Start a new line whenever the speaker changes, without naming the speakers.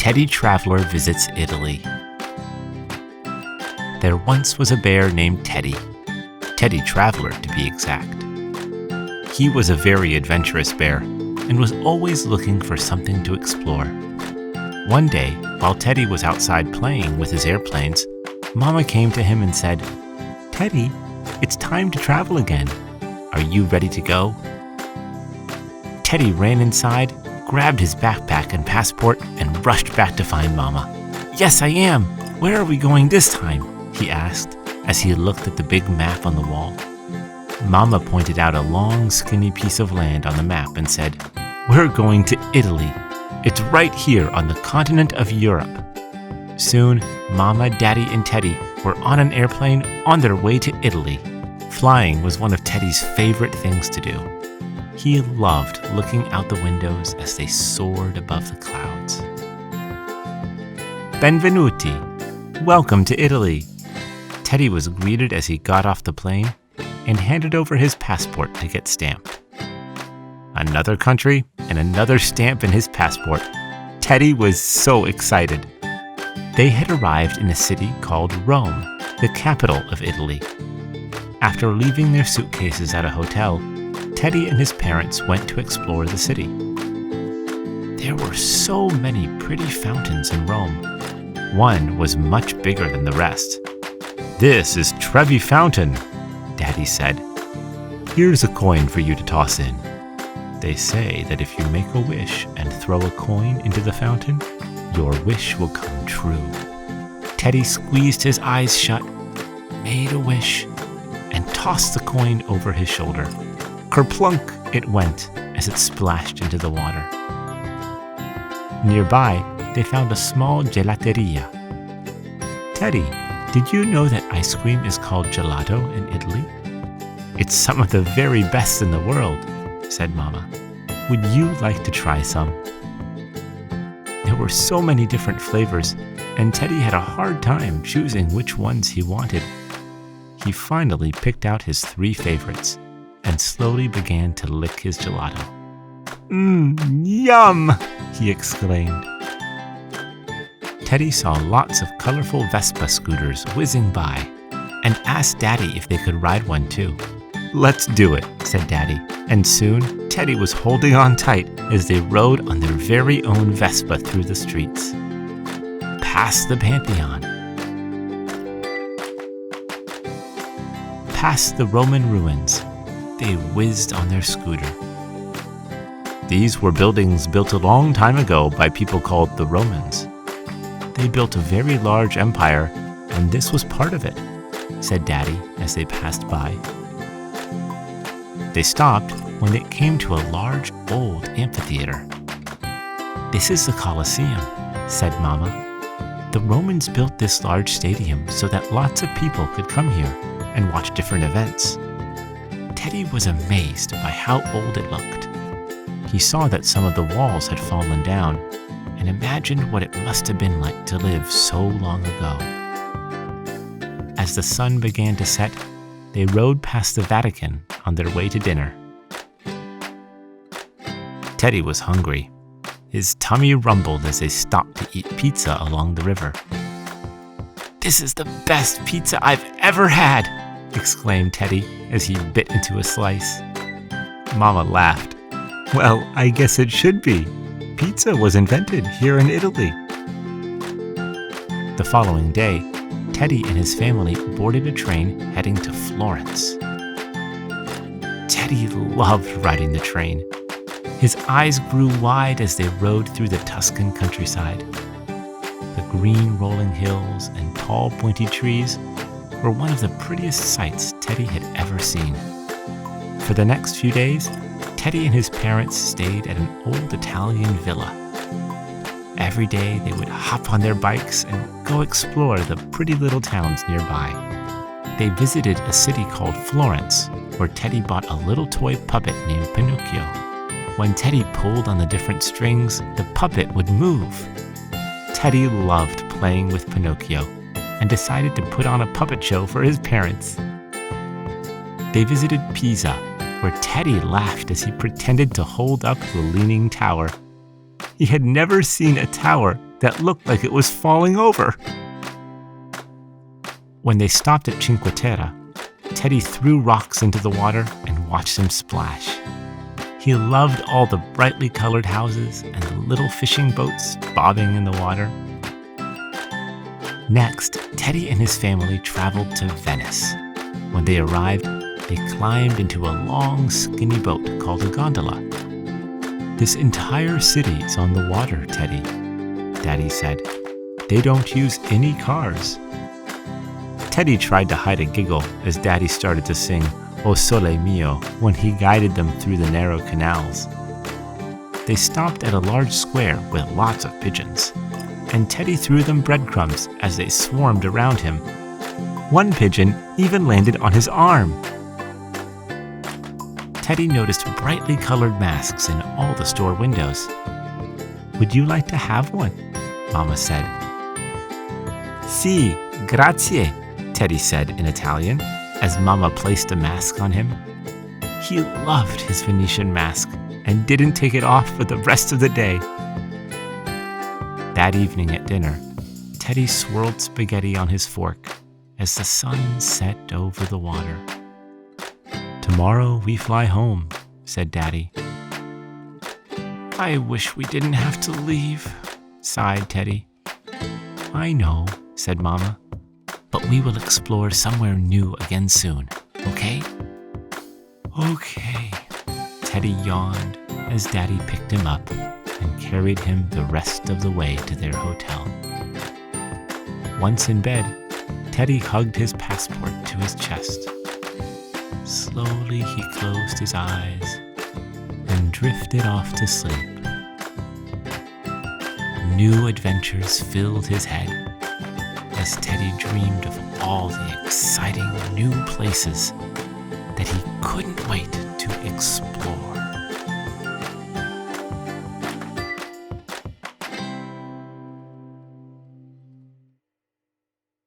Teddy Traveler Visits Italy. There once was a bear named Teddy Traveler to be exact. He was a very adventurous bear and was always looking for something to explore. One day, while Teddy was outside playing with his airplanes, Mama came to him and said, "Teddy, it's time to travel again. Are you ready to go?" Teddy ran inside, grabbed his backpack and passport, and rushed back to find Mama. "Yes, I am. Where are we going this time?" he asked as he looked at the big map on the wall. Mama pointed out a long, skinny piece of land on the map and said, "We're going to Italy. It's right here on the continent of Europe." Soon, Mama, Daddy, and Teddy were on an airplane on their way to Italy. Flying was one of Teddy's favorite things to do. He loved looking out the windows as they soared above the clouds. Benvenuti! Welcome to Italy! Teddy was greeted as he got off the plane and handed over his passport to get stamped. Another country and another stamp in his passport. Teddy was so excited. They had arrived in a city called Rome, the capital of Italy. After leaving their suitcases at a hotel, Teddy and his parents went to explore the city. There were so many pretty fountains in Rome. One was much bigger than the rest. "This is Trevi Fountain," Daddy said. "Here's a coin for you to toss in. They say that if you make a wish and throw a coin into the fountain, your wish will come true." Teddy squeezed his eyes shut, made a wish, and tossed the coin over his shoulder. Kerplunk it went as it splashed into the water. Nearby, they found a small gelateria. "Teddy, did you know that ice cream is called gelato in Italy?" "It's some of the very best in the world," said Mama. "Would you like to try some?" There were so many different flavors, and Teddy had a hard time choosing which ones he wanted. He finally picked out his 3 favorites and slowly began to lick his gelato. Yum!" he exclaimed. Teddy saw lots of colorful Vespa scooters whizzing by and asked Daddy if they could ride one too. "Let's do it," said Daddy, and soon Teddy was holding on tight as they rode on their very own Vespa through the streets. Past the Pantheon, past the Roman ruins, they whizzed on their scooter. These were buildings built a long time ago by people called the Romans. They built a very large empire, and this was part of it, said Daddy as they passed by. They stopped when they came to a large old amphitheater. "This is the Colosseum," said Mama. "The Romans built this large stadium so that lots of people could come here and watch different events." Teddy was amazed by how old it looked. He saw that some of the walls had fallen down and imagined what it must have been like to live so long ago. As the sun began to set, they rode past the Vatican on their way to dinner. Teddy was hungry. His tummy rumbled as they stopped to eat pizza along the river. "This is the best pizza I've ever had!" exclaimed Teddy as he bit into a slice. Mama laughed. "Well, I guess it should be. Pizza was invented here in Italy." The following day, Teddy and his family boarded a train heading to Florence. Teddy loved riding the train. His eyes grew wide as they rode through the Tuscan countryside. The green rolling hills and tall pointy trees were one of the prettiest sights Teddy had ever seen. For the next few days, Teddy and his parents stayed at an old Italian villa. Every day they would hop on their bikes and go explore the pretty little towns nearby. They visited a city called Florence, where Teddy bought a little toy puppet named Pinocchio. When Teddy pulled on the different strings, the puppet would move. Teddy loved playing with Pinocchio and decided to put on a puppet show for his parents. They visited Pisa, where Teddy laughed as he pretended to hold up the Leaning Tower. He had never seen a tower that looked like it was falling over. When they stopped at Cinque Terre, Teddy threw rocks into the water and watched them splash. He loved all the brightly colored houses and the little fishing boats bobbing in the water. Next, Teddy and his family traveled to Venice. When they arrived, they climbed into a long, skinny boat called a gondola. "This entire city is on the water, Teddy," Daddy said. "They don't use any cars." Teddy tried to hide a giggle as Daddy started to sing "O Sole Mio" when he guided them through the narrow canals. They stopped at a large square with lots of pigeons, and Teddy threw them breadcrumbs as they swarmed around him. One pigeon even landed on his arm. Teddy noticed brightly colored masks in all the store windows. "Would you like to have one?" Mama said. "Sì, grazie," Teddy said in Italian as Mama placed a mask on him. He loved his Venetian mask and didn't take it off for the rest of the day. That evening at dinner, Teddy swirled spaghetti on his fork as the sun set over the water. "Tomorrow we fly home," said Daddy. "I wish we didn't have to leave," sighed Teddy. "I know," said Mama, "but we will explore somewhere new again soon, okay?" "Okay," Teddy yawned as Daddy picked him up and carried him the rest of the way to their hotel. Once in bed, Teddy hugged his passport to his chest. Slowly he closed his eyes and drifted off to sleep. New adventures filled his head as Teddy dreamed of all the exciting new places that he couldn't wait to explore.